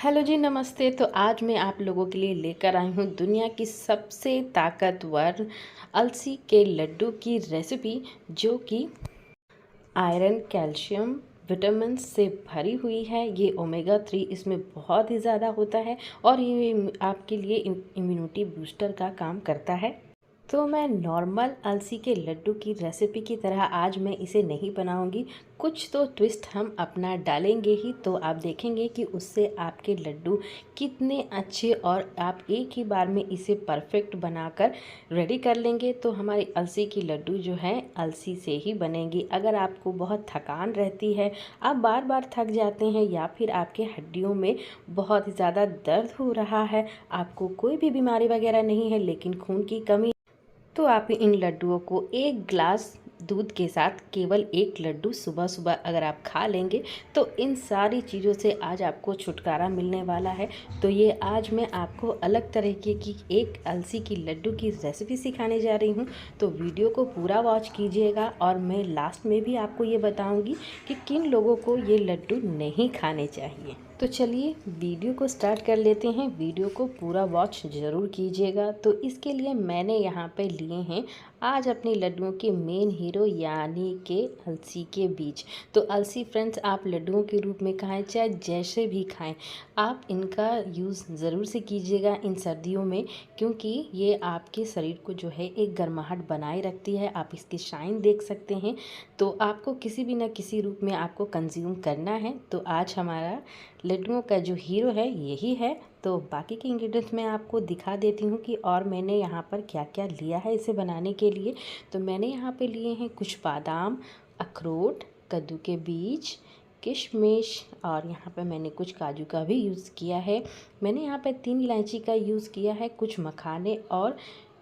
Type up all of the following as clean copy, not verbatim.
Hello जी, नमस्ते। तो आज मैं आप लोगों के लिए लेकर आई हूँ दुनिया की सबसे ताकतवर अलसी के लड्डू की रेसिपी, जो कि आयरन, कैल्शियम, विटामिन से भरी हुई है। ये ओमेगा 3 इसमें बहुत ही ज़्यादा होता है और ये आपके लिए इम्यूनिटी बूस्टर का काम करता है। तो मैं नॉर्मल अलसी के लड्डू की रेसिपी की तरह आज मैं इसे नहीं बनाऊंगी। कुछ तो ट्विस्ट हम अपना डालेंगे ही, तो आप देखेंगे कि उससे आपके लड्डू कितने अच्छे और आप एक ही बार में इसे परफेक्ट बनाकर रेडी कर लेंगे। तो हमारी अलसी की लड्डू जो है अलसी से ही बनेंगी। अगर आपको बहुत थकान रहती है, आप बार बार थक जाते हैं, या फिर आपके हड्डियों में बहुत ही ज़्यादा दर्द हो रहा है, आपको कोई भी बीमारी वगैरह नहीं है लेकिन खून की कमी, तो आप इन लड्डुओं को एक ग्लास दूध के साथ केवल एक लड्डू सुबह सुबह अगर आप खा लेंगे तो इन सारी चीज़ों से आज आपको छुटकारा मिलने वाला है। तो ये आज मैं आपको अलग तरीके की एक अलसी की लड्डू की रेसिपी सिखाने जा रही हूँ। तो वीडियो को पूरा वॉच कीजिएगा और मैं लास्ट में भी आपको ये बताऊँगी कि किन लोगों को ये लड्डू नहीं खाने चाहिए। तो चलिए वीडियो को स्टार्ट कर लेते हैं। वीडियो को पूरा वॉच ज़रूर कीजिएगा। तो इसके लिए मैंने यहाँ पे लिए हैं आज अपने लड्डुओं के मेन हीरो यानी कि अलसी के बीज। तो अलसी फ्रेंड्स, आप लड्डुओं के रूप में खाएं चाहे जैसे भी खाएं, आप इनका यूज़ ज़रूर से कीजिएगा इन सर्दियों में, क्योंकि ये आपके शरीर को जो है एक गर्माहट बनाए रखती है। आप इसकी शाइन देख सकते हैं। तो आपको किसी भी न किसी रूप में आपको कंज्यूम करना है। तो आज हमारा लड्डुओं का जो हीरो है यही है। तो बाकी के इंग्रेडिएंट्स मैं आपको दिखा देती हूँ कि और मैंने यहाँ पर क्या क्या लिया है इसे बनाने के लिए। तो मैंने यहाँ पे लिए हैं कुछ बादाम, अखरोट, कद्दू के बीज, किशमिश, और यहाँ पे मैंने कुछ काजू का भी यूज़ किया है। मैंने यहाँ पे 3 इलायची का यूज़ किया है, कुछ मखाने, और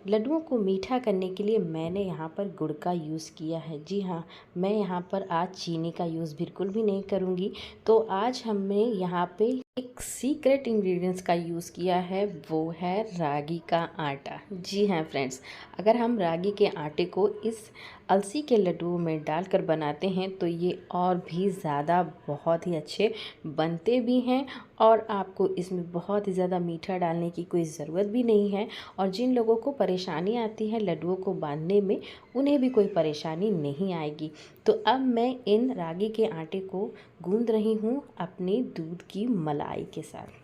लड्डुओं को मीठा करने के लिए मैंने यहाँ पर गुड़ का यूज़ किया है। जी हाँ, मैं यहाँ पर आज चीनी का यूज़ बिल्कुल भी नहीं करूँगी। तो आज हमने यहाँ पे एक सीक्रेट इंग्रेडिएंट्स का यूज़ किया है, वो है रागी का आटा। जी हाँ फ्रेंड्स, अगर हम रागी के आटे को इस अलसी के लड्डुओं में डालकर बनाते हैं तो ये और भी ज़्यादा बहुत ही अच्छे बनते भी हैं, और आपको इसमें बहुत ही ज़्यादा मीठा डालने की कोई ज़रूरत भी नहीं है। और जिन लोगों को परेशानी आती है लड्डुओं को बांधने में, उन्हें भी कोई परेशानी नहीं आएगी। तो अब मैं इन रागी के आटे को गूंद रही हूँ अपनी दूध की मलाई के साथ।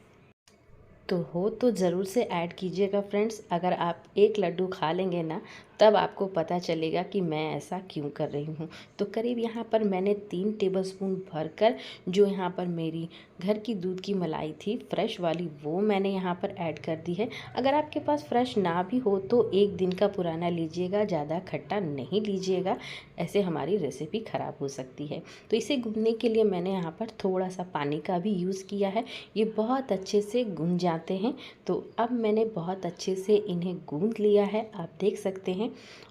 तो हो तो ज़रूर से ऐड कीजिएगा फ्रेंड्स। अगर आप एक लड्डू खा लेंगे ना, तब आपको पता चलेगा कि मैं ऐसा क्यों कर रही हूँ। तो करीब यहाँ पर मैंने 3 टेबलस्पून भरकर, जो यहाँ पर मेरी घर की दूध की मलाई थी फ्रेश वाली, वो मैंने यहाँ पर ऐड कर दी है। अगर आपके पास फ्रेश ना भी हो तो 1 दिन का पुराना लीजिएगा, ज़्यादा खट्टा नहीं लीजिएगा, ऐसे हमारी रेसिपी ख़राब हो सकती है। तो इसे गूंदने के लिए मैंने यहाँ पर थोड़ा सा पानी का भी यूज़ किया है। ये बहुत अच्छे से गूंद जाते हैं। तो अब मैंने बहुत अच्छे से इन्हें गूंद लिया है, आप देख सकते हैं।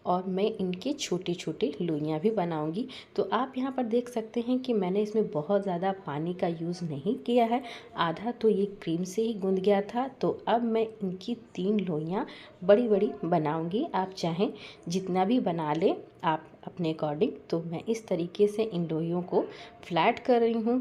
और मैं इनके छोटे छोटे लोइयाँ भी बनाऊंगी। तो आप यहाँ पर देख सकते हैं कि मैंने इसमें बहुत ज़्यादा पानी का यूज़ नहीं किया है, आधा तो ये क्रीम से ही गूंद गया था। तो अब मैं इनकी 3 लोइयाँ बड़ी बड़ी बनाऊंगी। आप चाहें जितना भी बना लें आप अपने अकॉर्डिंग। तो मैं इस तरीके से इन लोइयों को फ्लैट कर रही हूँ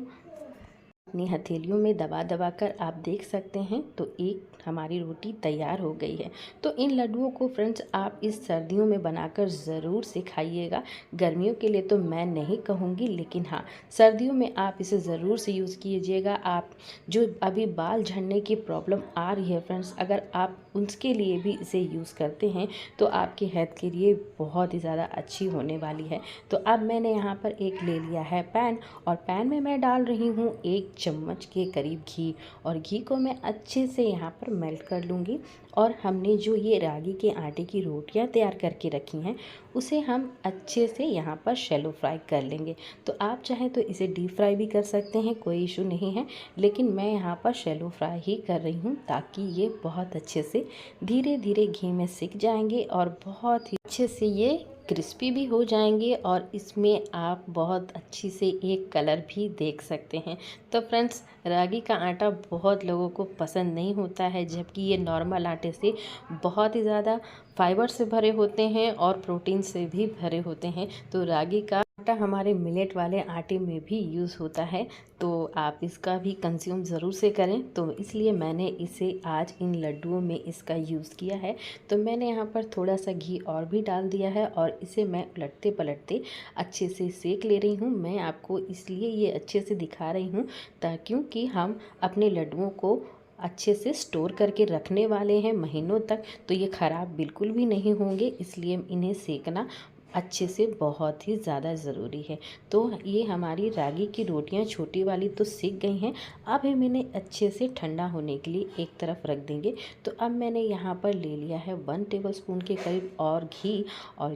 अपनी हथेलियों में दबा दबा कर, आप देख सकते हैं। तो एक हमारी रोटी तैयार हो गई है। तो इन लड्डुओं को फ्रेंड्स आप इस सर्दियों में बनाकर ज़रूर से खाइएगा। गर्मियों के लिए तो मैं नहीं कहूँगी, लेकिन हाँ, सर्दियों में आप इसे ज़रूर से यूज़ कीजिएगा। आप जो अभी बाल झड़ने की प्रॉब्लम आ रही है फ्रेंड्स, अगर आप उसके लिए भी इसे यूज़ करते हैं तो आपकी हेल्थ के लिए बहुत ही ज़्यादा अच्छी होने वाली है। तो अब मैंने यहाँ पर एक ले लिया है पैन, और पैन में मैं डाल रही हूँ 1 चम्मच के करीब घी, और घी को मैं अच्छे से यहाँ पर मेल्ट कर लूँगी। और हमने जो ये रागी के आटे की रोटियाँ तैयार करके रखी हैं, उसे हम अच्छे से यहाँ पर शैलो फ्राई कर लेंगे। तो आप चाहें तो इसे डीप फ्राई भी कर सकते हैं, कोई इशू नहीं है, लेकिन मैं यहाँ पर शैलो फ्राई ही कर रही हूँ ताकि ये बहुत अच्छे से धीरे धीरे घी में सिक जाएंगे और बहुत ही अच्छे से ये क्रिस्पी भी हो जाएंगे, और इसमें आप बहुत अच्छी से एक कलर भी देख सकते हैं। तो फ्रेंड्स, रागी का आटा बहुत लोगों को पसंद नहीं होता है, जबकि ये नॉर्मल आटे से बहुत ही ज़्यादा फाइबर से भरे होते हैं और प्रोटीन से भी भरे होते हैं। तो रागी का आटा हमारे मिलेट वाले आटे में भी यूज़ होता है, तो आप इसका भी कंज्यूम ज़रूर से करें। तो इसलिए मैंने इसे आज इन लड्डुओं में इसका यूज़ किया है। तो मैंने यहाँ पर थोड़ा सा घी और भी डाल दिया है और इसे मैं उलटते पलटते अच्छे से सेक ले रही हूँ। मैं आपको इसलिए ये अच्छे से दिखा रही हूँ क्योंकि हम अपने लड्डुओं को अच्छे से स्टोर करके रखने वाले हैं महीनों तक, तो ये ख़राब बिल्कुल भी नहीं होंगे। इसलिए इन्हें सेकना अच्छे से बहुत ही ज़्यादा ज़रूरी है। तो ये हमारी रागी की रोटियां छोटी वाली तो सीख गई हैं। अब हम इन्हें अच्छे से ठंडा होने के लिए एक तरफ रख देंगे। तो अब मैंने यहाँ पर ले लिया है 1 टेबलस्पून के करीब और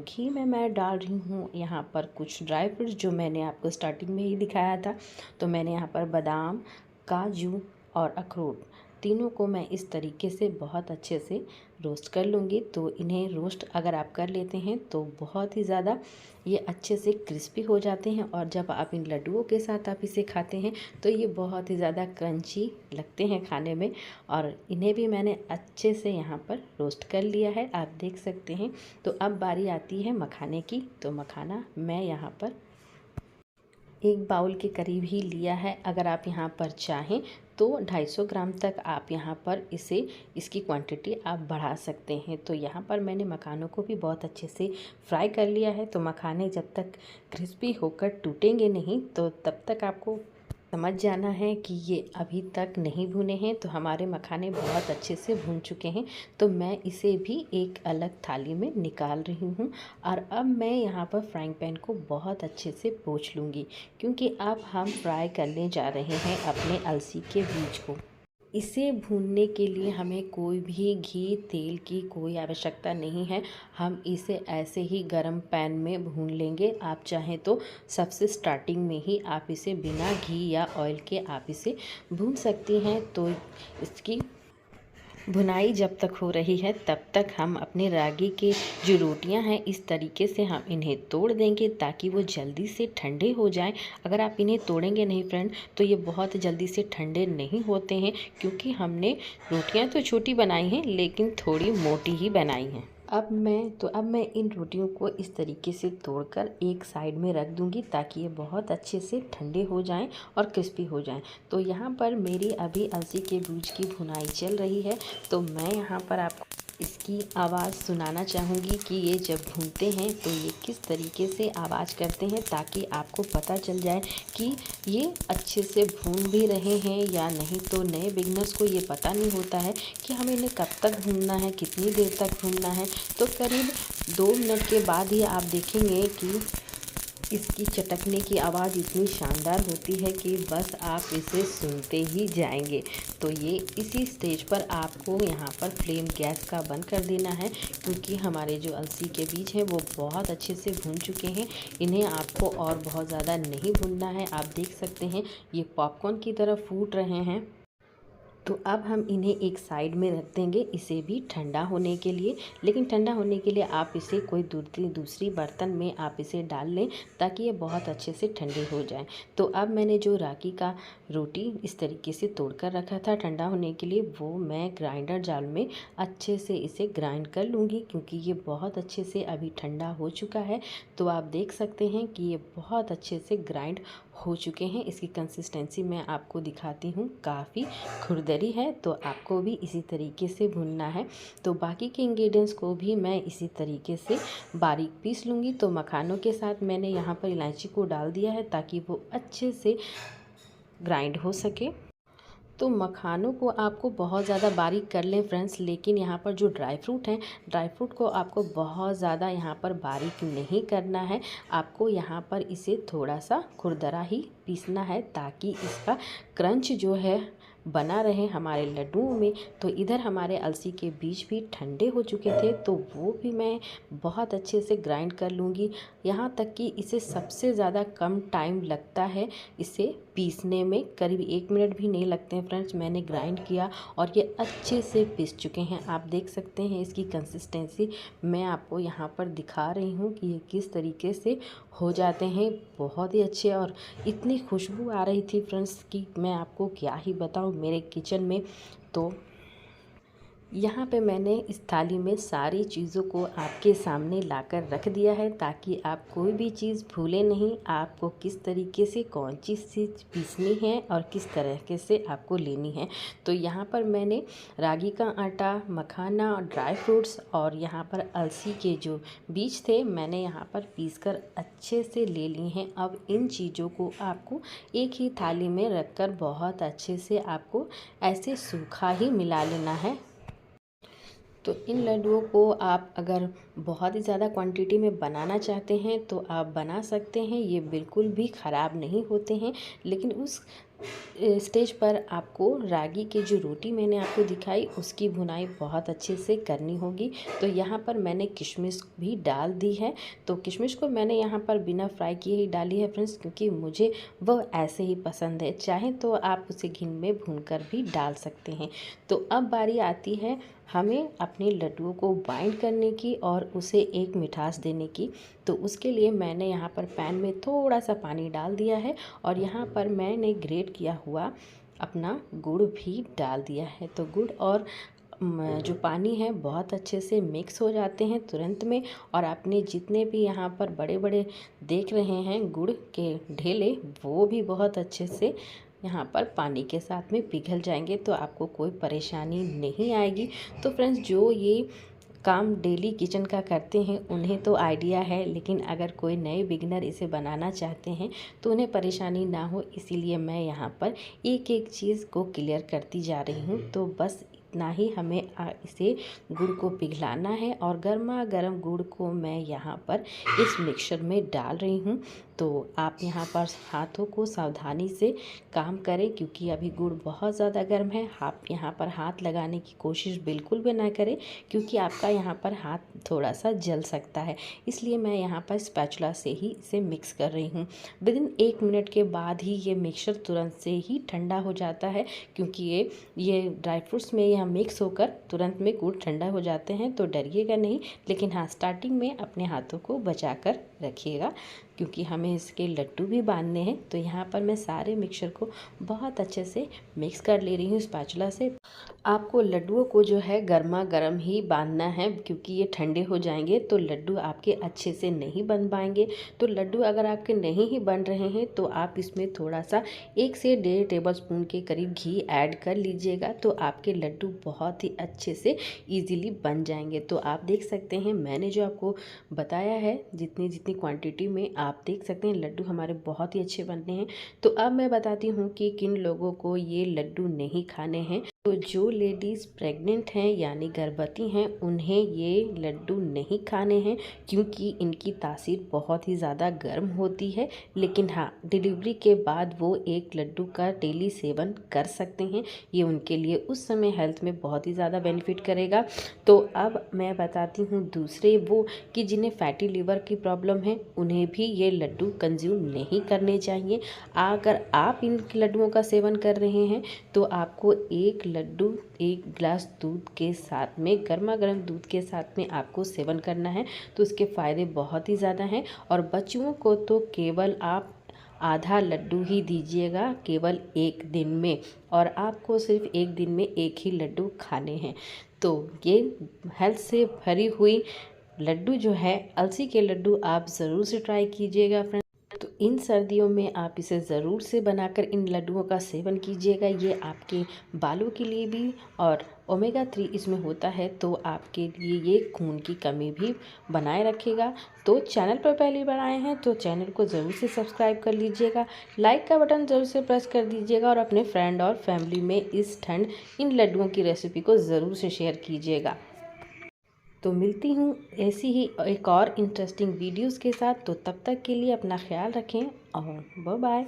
घी में मैं डाल रही हूँ यहाँ पर कुछ ड्राई फ्रूट्स जो मैंने आपको स्टार्टिंग में ही दिखाया था। तो मैंने यहाँ पर बादाम, काजू और अखरोट तीनों को मैं इस तरीके से बहुत अच्छे से रोस्ट कर लूँगी। तो इन्हें रोस्ट अगर आप कर लेते हैं तो बहुत ही ज़्यादा ये अच्छे से क्रिस्पी हो जाते हैं और जब आप इन लड्डुओं के साथ आप इसे खाते हैं तो ये बहुत ही ज़्यादा क्रंची लगते हैं खाने में। और इन्हें भी मैंने अच्छे से यहाँ पर रोस्ट कर लिया है, आप देख सकते हैं। तो अब बारी आती है मखाने की। तो मखाना मैं यहाँ पर 1 बाउल के करीब ही लिया है। अगर आप यहाँ पर चाहें तो 250 ग्राम तक आप यहाँ पर इसकी क्वांटिटी आप बढ़ा सकते हैं। तो यहाँ पर मैंने मखानों को भी बहुत अच्छे से फ्राई कर लिया है। तो मखाने जब तक क्रिस्पी होकर टूटेंगे नहीं तो तब तक आपको समझ जाना है कि ये अभी तक नहीं भुने हैं। तो हमारे मखाने बहुत अच्छे से भुन चुके हैं। तो मैं इसे भी एक अलग थाली में निकाल रही हूँ और अब मैं यहाँ पर फ्राइंग पैन को बहुत अच्छे से पोंछ लूँगी, क्योंकि अब हम फ्राई करने जा रहे हैं अपने अलसी के बीज को। इसे भूनने के लिए हमें कोई भी घी तेल की कोई आवश्यकता नहीं है। हम इसे ऐसे ही गरम पैन में भून लेंगे। आप चाहें तो सबसे स्टार्टिंग में ही आप इसे बिना घी या ऑयल के आप इसे भून सकती हैं। तो इसकी भुनाई जब तक हो रही है तब तक हम अपने रागी के जो रोटियां हैं इस तरीके से हम इन्हें तोड़ देंगे ताकि वो जल्दी से ठंडे हो जाएं। अगर आप इन्हें तोड़ेंगे नहीं फ्रेंड तो ये बहुत जल्दी से ठंडे नहीं होते हैं, क्योंकि हमने रोटियां तो छोटी बनाई हैं लेकिन थोड़ी मोटी ही बनाई हैं। अब मैं इन रोटियों को इस तरीके से तोड़कर एक साइड में रख दूंगी ताकि ये बहुत अच्छे से ठंडे हो जाएं और क्रिस्पी हो जाएं। तो यहाँ पर मेरी अभी अलसी के बीज की भुनाई चल रही है। तो मैं यहाँ पर आपको इसकी आवाज़ सुनाना चाहूँगी कि ये जब भूनते हैं तो ये किस तरीके से आवाज़ करते हैं, ताकि आपको पता चल जाए कि ये अच्छे से भून भी रहे हैं या नहीं। तो नए बिगनर्स को ये पता नहीं होता है कि हमें इन्हें कब तक भूनना है, कितनी देर तक भूनना है। तो करीब 2 मिनट के बाद ही आप देखेंगे कि इसकी चटकने की आवाज़ इतनी शानदार होती है कि बस आप इसे सुनते ही जाएंगे। तो ये इसी स्टेज पर आपको यहाँ पर फ्लेम गैस का बंद कर देना है, क्योंकि हमारे जो अलसी के बीज हैं वो बहुत अच्छे से भून चुके हैं। इन्हें आपको और बहुत ज़्यादा नहीं भूनना है। आप देख सकते हैं ये पॉपकॉर्न की तरह फूट रहे हैं। तो अब हम इन्हें एक साइड में रख देंगे, इसे भी ठंडा होने के लिए। लेकिन ठंडा होने के लिए आप इसे कोई दूसरी बर्तन में आप इसे डाल लें ताकि ये बहुत अच्छे से ठंडे हो जाएं। तो अब मैंने जो रागी का रोटी इस तरीके से तोड़ कर रखा था ठंडा होने के लिए, वो मैं ग्राइंडर जार में अच्छे से इसे ग्राइंड कर लूँगी, क्योंकि ये बहुत अच्छे से अभी ठंडा हो चुका है। तो आप देख सकते हैं कि ये बहुत अच्छे से ग्राइंड हो चुके हैं। इसकी कंसिस्टेंसी मैं आपको दिखाती हूँ, काफ़ी खुरदरी है। तो आपको भी इसी तरीके से भुनना है। तो बाकी के इंग्रेडिएंट्स को भी मैं इसी तरीके से बारीक पीस लूँगी। तो मखानों के साथ मैंने यहाँ पर इलायची को डाल दिया है ताकि वो अच्छे से ग्राइंड हो सके। तो मखानों को आपको बहुत ज़्यादा बारीक कर लें फ्रेंड्स, लेकिन यहाँ पर जो ड्राई फ्रूट हैं, ड्राई फ्रूट को आपको बहुत ज़्यादा यहाँ पर बारीक नहीं करना है। आपको यहाँ पर इसे थोड़ा सा खुरदरा ही पीसना है ताकि इसका क्रंच जो है बना रहे हमारे लड्डुओं में। तो इधर हमारे अलसी के बीज भी ठंडे हो चुके थे, तो वो भी मैं बहुत अच्छे से ग्राइंड कर लूँगी। यहाँ तक कि इसे सबसे ज़्यादा कम टाइम लगता है इसे पीसने में, करीब 1 मिनट भी नहीं लगते हैं फ्रेंड्स। मैंने ग्राइंड किया और ये अच्छे से पीस चुके हैं। आप देख सकते हैं इसकी कंसिस्टेंसी मैं आपको यहाँ पर दिखा रही हूँ कि ये किस तरीके से हो जाते हैं, बहुत ही अच्छे। और इतनी खुशबू आ रही थी फ्रेंड्स कि मैं आपको क्या ही बताऊँ मेरे किचन में। तो यहाँ पे मैंने इस थाली में सारी चीज़ों को आपके सामने लाकर रख दिया है ताकि आप कोई भी चीज़ भूलें नहीं, आपको किस तरीके से कौन सी चीज़ पीसनी है और किस तरीके से आपको लेनी है। तो यहाँ पर मैंने रागी का आटा, मखाना, ड्राई फ्रूट्स और यहाँ पर अलसी के जो बीज थे मैंने यहाँ पर पीसकर अच्छे से ले लिए हैं। अब इन चीज़ों को आपको एक ही थाली में रखकर बहुत अच्छे से आपको ऐसे सूखा ही मिला लेना है। तो इन लड्डुओं को आप अगर बहुत ही ज़्यादा क्वांटिटी में बनाना चाहते हैं तो आप बना सकते हैं, ये बिल्कुल भी ख़राब नहीं होते हैं। लेकिन उस स्टेज पर आपको रागी की जो रोटी मैंने आपको दिखाई उसकी भुनाई बहुत अच्छे से करनी होगी। तो यहाँ पर मैंने किशमिश भी डाल दी है। तो किशमिश को मैंने यहाँ पर बिना फ्राई किए ही डाली है फ्रेंड्स, क्योंकि मुझे वह ऐसे ही पसंद है। चाहे तो आप उसे घी में भूनकर भी डाल सकते हैं। तो अब बारी आती है हमें अपने लड्डुओं को बाइंड करने की और उसे एक मिठास देने की। तो उसके लिए मैंने यहाँ पर पैन में थोड़ा सा पानी डाल दिया है और यहाँ पर मैंने ग्रेट किया हुआ अपना गुड़ भी डाल दिया है। तो गुड़ और जो पानी है बहुत अच्छे से मिक्स हो जाते हैं तुरंत में। और आपने जितने भी यहाँ पर बड़े बड़े देख रहे हैं गुड़ के ढेले, वो भी बहुत अच्छे से यहाँ पर पानी के साथ में पिघल जाएंगे, तो आपको कोई परेशानी नहीं आएगी। तो फ्रेंड्स, जो ये काम डेली किचन का करते हैं उन्हें तो आइडिया है, लेकिन अगर कोई नए बिगिनर इसे बनाना चाहते हैं तो उन्हें परेशानी ना हो, इसीलिए मैं यहाँ पर एक एक चीज़ को क्लियर करती जा रही हूँ। तो बस इतना ही हमें इसे गुड़ को पिघलाना है और गर्मा गर्म गुड़ को मैं यहाँ पर इस मिक्सचर में डाल रही हूँ। तो आप यहाँ पर हाथों को सावधानी से काम करें, क्योंकि अभी गुड़ बहुत ज़्यादा गर्म है। आप यहाँ पर हाथ लगाने की कोशिश बिल्कुल भी ना करें, क्योंकि आपका यहाँ पर हाथ थोड़ा सा जल सकता है। इसलिए मैं यहाँ पर स्पैचुला से ही इसे मिक्स कर रही हूँ। विदिन 1 मिनट के बाद ही ये मिक्सचर तुरंत से ही ठंडा हो जाता है, क्योंकि ये ड्राई फ्रूट्स में यहाँ मिक्स होकर तुरंत में गुड़ ठंडा हो जाते हैं। तो डरिएगा नहीं, लेकिन हाँ, स्टार्टिंग में अपने हाथों को बचा कर रखिएगा, क्योंकि हमें इसके लड्डू भी बांधने हैं। तो यहाँ पर मैं सारे मिक्सचर को बहुत अच्छे से मिक्स कर ले रही हूँ स्पैचुला से। आपको लड्डुओं को जो है गर्मा गर्म ही बांधना है, क्योंकि ये ठंडे हो जाएंगे तो लड्डू आपके अच्छे से नहीं बन पाएंगे। तो लड्डू अगर आपके नहीं ही बन रहे हैं तो आप इसमें थोड़ा सा 1 से 1.5 टेबलस्पून के करीब घी ऐड कर लीजिएगा, तो आपके लड्डू बहुत ही अच्छे से ईजीली बन जाएंगे। तो आप देख सकते हैं मैंने जो आपको बताया है, जितनी जितनी क्वांटिटी में, आप देख सकते हैं लड्डू हमारे बहुत ही अच्छे बनते हैं। तो अब मैं बताती हूँ कि किन लोगों को ये लड्डू नहीं खाने हैं। तो जो लेडीज़ प्रेग्नेंट हैं यानी गर्भवती हैं, उन्हें ये लड्डू नहीं खाने हैं, क्योंकि इनकी तासीर बहुत ही ज़्यादा गर्म होती है। लेकिन हाँ, डिलीवरी के बाद वो एक लड्डू का डेली सेवन कर सकते हैं। ये उनके लिए उस समय हेल्थ में बहुत ही ज़्यादा बेनिफिट करेगा। तो अब मैं बताती हूँ दूसरे वो कि जिन्हें फैटी लिवर की प्रॉब्लम है, उन्हें भी ये लड्डू कंज्यूम नहीं करने चाहिए। अगर आप इन लड्डुओं का सेवन कर रहे हैं तो आपको एक लड्डू 1 गिलास दूध के साथ में, गर्मा गर्म दूध के साथ में आपको सेवन करना है। तो इसके फ़ायदे बहुत ही ज़्यादा हैं। और बच्चों को तो केवल आप आधा लड्डू ही दीजिएगा केवल 1 दिन में, और आपको सिर्फ 1 दिन में 1 ही लड्डू खाने हैं। तो ये हेल्थ से भरी हुई लड्डू जो है, अलसी के लड्डू, आप ज़रूर से ट्राई कीजिएगा फ्रेंड्स। तो इन सर्दियों में आप इसे ज़रूर से बनाकर इन लड्डुओं का सेवन कीजिएगा। ये आपके बालों के लिए भी, और ओमेगा 3 इसमें होता है, तो आपके लिए ये खून की कमी भी बनाए रखेगा। तो चैनल पर पहली बार आए हैं तो चैनल को ज़रूर से सब्सक्राइब कर लीजिएगा, लाइक का बटन ज़रूर से प्रेस कर दीजिएगा, और अपने फ्रेंड और फैमिली में इस ठंड इन लड्डुओं की रेसिपी को ज़रूर से शेयर कीजिएगा। तो मिलती हूँ ऐसी ही एक और इंटरेस्टिंग वीडियोस के साथ। तो तब तक के लिए अपना ख्याल रखें और बाय बाय।